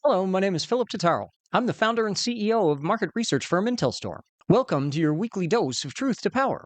Hello, my name is Philip Totaro. I'm the founder and CEO of market research firm IntelStor. Welcome to your weekly dose of truth to power.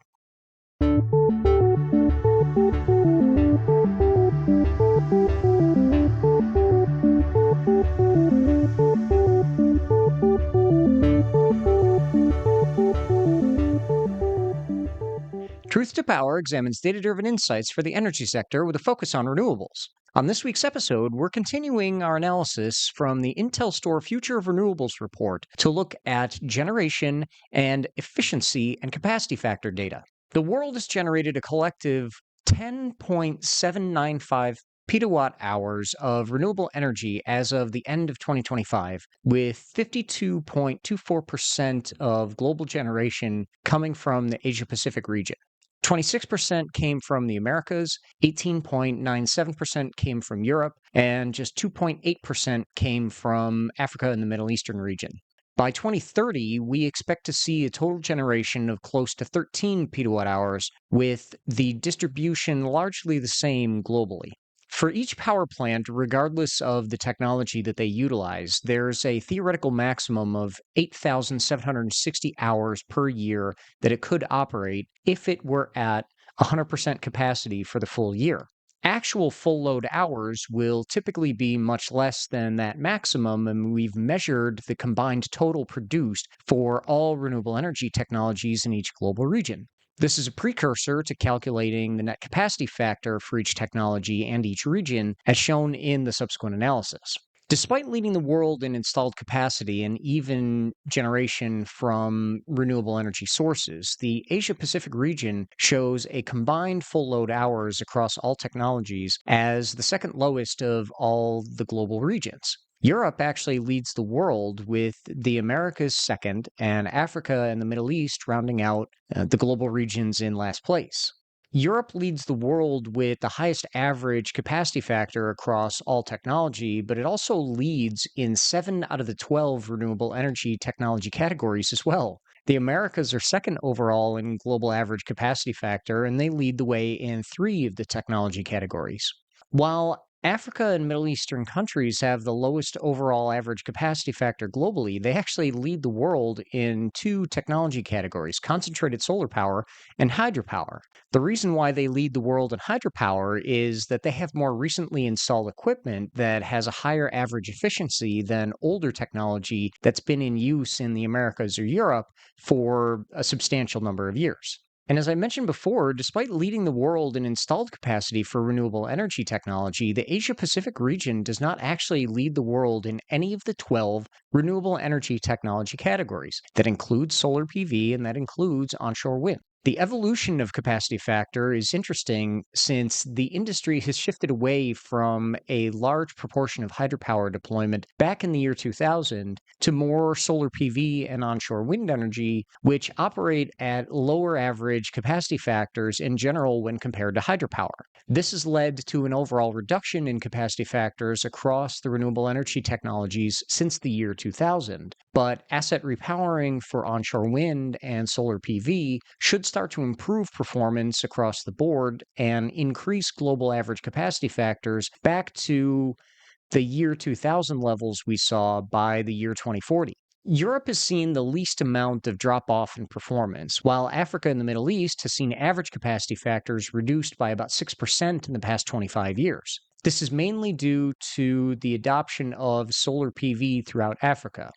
Truth to Power examines data driven insights for the energy sector with a focus on renewables. On this week's episode, we're continuing our analysis from the IntelStor Future of Renewables report to look at generation and efficiency and capacity factor data. The world has generated a collective 10.795 petawatt hours of renewable energy as of the end of 2025, with 52.24% of global generation coming from the Asia Pacific region. 26% came from the Americas, 18.97% came from Europe, and just 2.8% came from Africa and the Middle Eastern region. By 2030, we expect to see a total generation of close to 13 petawatt hours, with the distribution largely the same globally. For each power plant, regardless of the technology that they utilize, there's a theoretical maximum of 8,760 hours per year that it could operate if it were at 100% capacity for the full year. Actual full load hours will typically be much less than that maximum, and we've measured the combined total produced for all renewable energy technologies in each global region. This is a precursor to calculating the net capacity factor for each technology and each region, as shown in the subsequent analysis. Despite leading the world in installed capacity and even generation from renewable energy sources, the Asia Pacific region shows a combined full load hours across all technologies as the second lowest of all the global regions. Europe actually leads the world, with the Americas second and Africa and the Middle East rounding out the global regions in last place. Europe leads the world with the highest average capacity factor across all technology, but it also leads in 7 out of the 12 renewable energy technology categories as well. The Americas are second overall in global average capacity factor, and they lead the way in 3 of the technology categories. While Africa and Middle Eastern countries have the lowest overall average capacity factor globally, they actually lead the world in 2 technology categories: concentrated solar power and hydropower. The reason why they lead the world in hydropower is that they have more recently installed equipment that has a higher average efficiency than older technology that's been in use in the Americas or Europe for a substantial number of years. And as I mentioned before, despite leading the world in installed capacity for renewable energy technology, the Asia Pacific region does not actually lead the world in any of the 12 renewable energy technology categories. That includes solar PV and that includes onshore wind. The evolution of capacity factor is interesting since the industry has shifted away from a large proportion of hydropower deployment back in the year 2000 to more solar PV and onshore wind energy, which operate at lower average capacity factors in general when compared to hydropower. This has led to an overall reduction in capacity factors across the renewable energy technologies since the year 2000. But asset repowering for onshore wind and solar PV should start to improve performance across the board and increase global average capacity factors back to the year 2000 levels we saw by the year 2040. Europe has seen the least amount of drop off in performance, while Africa and the Middle East has seen average capacity factors reduced by about 6% in the past 25 years. This is mainly due to the adoption of solar PV throughout Africa.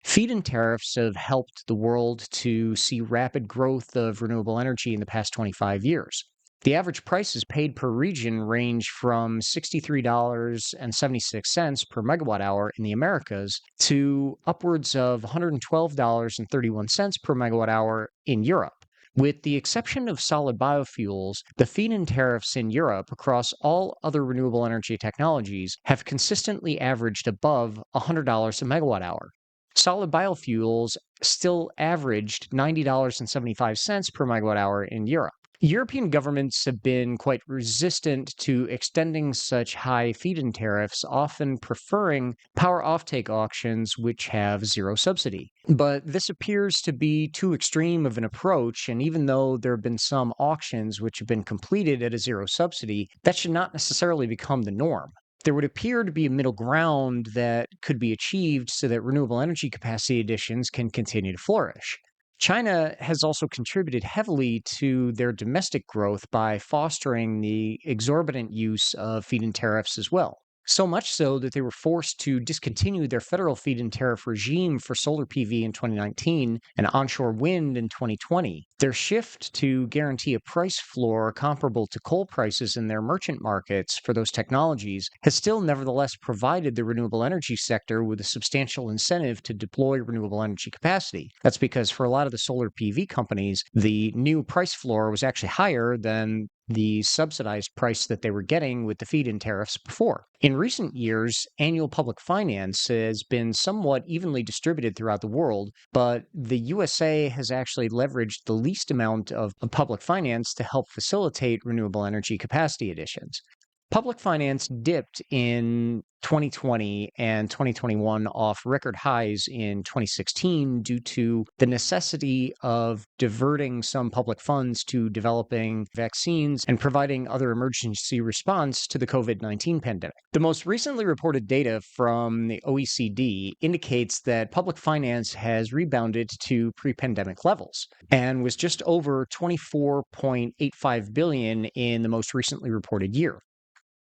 Feed-in tariffs have helped the world to see rapid growth of renewable energy in the past 25 years. The average prices paid per region range from $63.76 per megawatt hour in the Americas to upwards of $112.31 per megawatt hour in Europe. With the exception of solid biofuels, the feed-in tariffs in Europe across all other renewable energy technologies have consistently averaged above $100 a megawatt hour. Solid biofuels still averaged $90.75 per megawatt hour in Europe. European governments have been quite resistant to extending such high feed-in tariffs, often preferring power offtake auctions which have zero subsidy. But this appears to be too extreme of an approach, and even though there have been some auctions which have been completed at a zero subsidy, that should not necessarily become the norm. There would appear to be a middle ground that could be achieved so that renewable energy capacity additions can continue to flourish. China has also contributed heavily to their domestic growth by fostering the exorbitant use of feed-in tariffs as well. So much so that they were forced to discontinue their federal feed-in tariff regime for solar PV in 2019 and onshore wind in 2020. Their shift to guarantee a price floor comparable to coal prices in their merchant markets for those technologies has still nevertheless provided the renewable energy sector with a substantial incentive to deploy renewable energy capacity. That's because for a lot of the solar PV companies, the new price floor was actually higher than the subsidized price that they were getting with the feed-in tariffs before. In recent years, annual public finance has been somewhat evenly distributed throughout the world, but the USA has actually leveraged the least amount of public finance to help facilitate renewable energy capacity additions. Public finance dipped in 2020 and 2021 off record highs in 2016 due to the necessity of diverting some public funds to developing vaccines and providing other emergency response to the COVID-19 pandemic. The most recently reported data from the OECD indicates that public finance has rebounded to pre-pandemic levels and was just over 24.85 billion in the most recently reported year.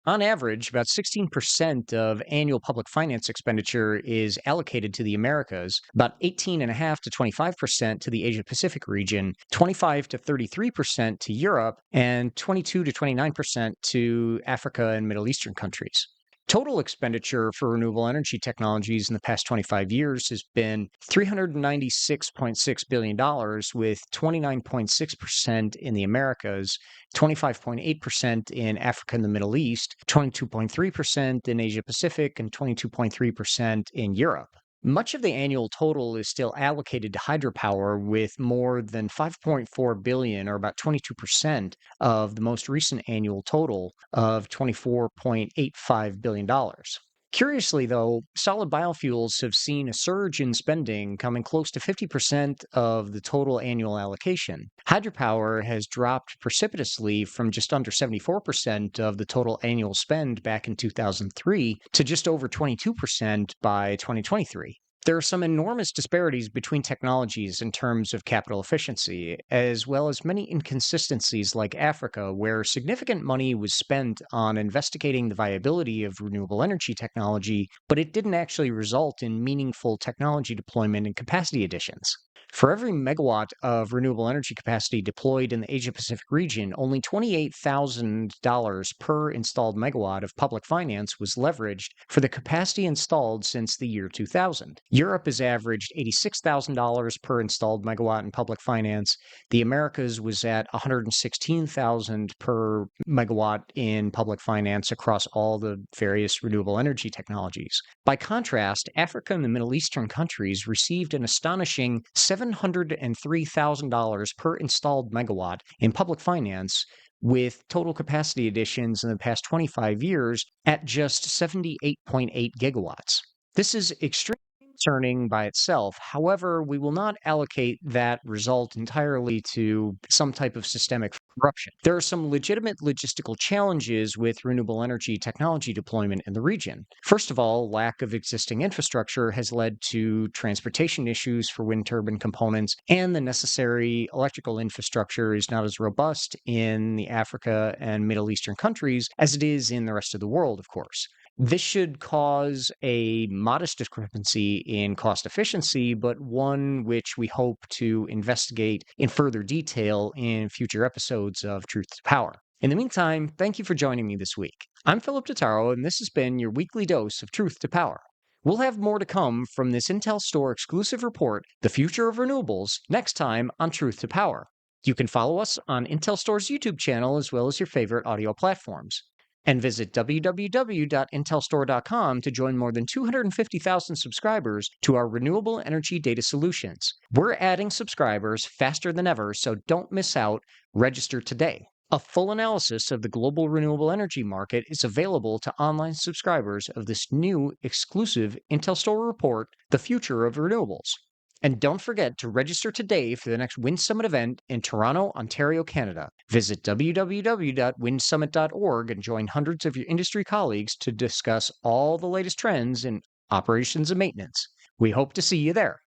On average, about 16% of annual public finance expenditure is allocated to the Americas, about 18.5 to 25% to the Asia Pacific region, 25 to 33% to Europe, and 22 to 29% to Africa and Middle Eastern countries. Total expenditure for renewable energy technologies in the past 25 years has been $396.6 billion, with 29.6% in the Americas, 25.8% in Africa and the Middle East, 22.3% in Asia Pacific, and 22.3% in Europe. Much of the annual total is still allocated to hydropower, with more than 5.4 billion, or about 22% of the most recent annual total of $24.85 billion. Curiously, though, solid biofuels have seen a surge in spending coming close to 50% of the total annual allocation. Hydropower has dropped precipitously from just under 74% of the total annual spend back in 2003 to just over 22% by 2023. There are some enormous disparities between technologies in terms of capital efficiency, as well as many inconsistencies like Africa, where significant money was spent on investigating the viability of renewable energy technology, but it didn't actually result in meaningful technology deployment and capacity additions. For every megawatt of renewable energy capacity deployed in the Asia Pacific region, only $28,000 per installed megawatt of public finance was leveraged for the capacity installed since the year 2000. Europe has averaged $86,000 per installed megawatt in public finance. The Americas was at $116,000 per megawatt in public finance across all the various renewable energy technologies. By contrast, Africa and the Middle Eastern countries received an astonishing $703,000 per installed megawatt in public finance, with total capacity additions in the past 25 years at just 78.8 gigawatts. This is extremely concerning by itself. However, we will not allocate that result entirely to some type of systemic corruption. There are some legitimate logistical challenges with renewable energy technology deployment in the region. First of all, lack of existing infrastructure has led to transportation issues for wind turbine components, and the necessary electrical infrastructure is not as robust in the Africa and Middle Eastern countries as it is in the rest of the world, of course. This should cause a modest discrepancy in cost efficiency, but one which we hope to investigate in further detail in future episodes of Truth to Power. In the meantime, thank you for joining me this week. I'm Philip Totaro, and this has been your weekly dose of Truth to Power. We'll have more to come from this IntelStor exclusive report, The Future of Renewables, next time on Truth to Power. You can follow us on IntelStor's YouTube channel as well as your favorite audio platforms. And visit www.intelstor.com to join more than 250,000 subscribers to our renewable energy data solutions. We're adding subscribers faster than ever, so don't miss out. Register today. A full analysis of the global renewable energy market is available to online subscribers of this new exclusive IntelStor report, The Future of Renewables. And don't forget to register today for the next Wind Summit event in Toronto, Ontario, Canada. Visit www.windsummit.org and join hundreds of your industry colleagues to discuss all the latest trends in operations and maintenance. We hope to see you there.